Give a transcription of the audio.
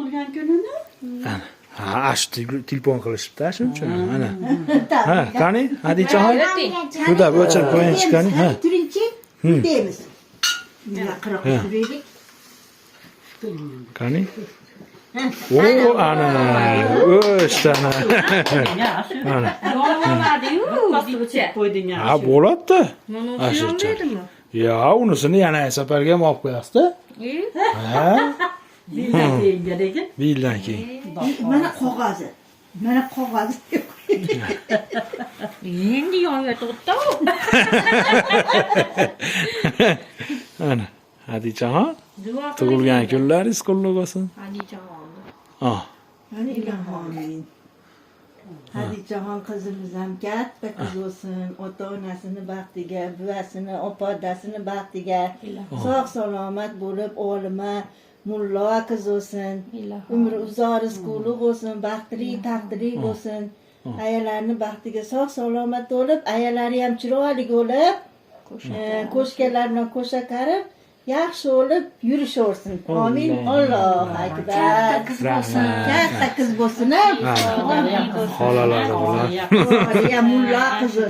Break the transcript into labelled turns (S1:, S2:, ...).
S1: tug'ilgan kunini.
S2: Ha, shu telefon qilishibdi, shuning uchun. Mana. Ha, qani? Hadichaxon. Juda o'chirib qo'ying chiqani. Ha.
S1: Turingchi, deymiz. Nima qirib turaylik.
S2: Qani? O, ana. O'shtana. Mana. Ha, bo'ladi.
S3: Mana
S2: Ya, unisini yana safarga ham olib qo'yasiz-da. Ha? Bildan keyin.
S1: Mana qog'ozi. Mana qog'ozi.
S3: Endi yonga to'xta.
S2: Ana, Hadichaxon. Tug'ilgan kunlaringiz qutlug' bo'lsin.
S3: Hadichaxon.
S2: Ah.
S1: Mana ilohim. Hadichaxon qizimiz ham katta qiz bo'lsin, ota-onasini baxtiga, buvasini, opa-odasini baxtiga, sog' salomat bo'lib, olima, mullo qiz bo'lsin. Umri uzoq, rizqli bo'lsin, baxtli, taqdirli bo'lsin. Ayollarni baxtiga sog' salomat bo'lib, ayollari ham chiroyli bo'lib, qo'shganlar bilan qo'sha qarib, yaxshi bo'lib yurishaversin. Amin. Allohu akbar. Katta qiz bo'lsin.
S2: Xolalari bilan.
S1: Mulla qizi.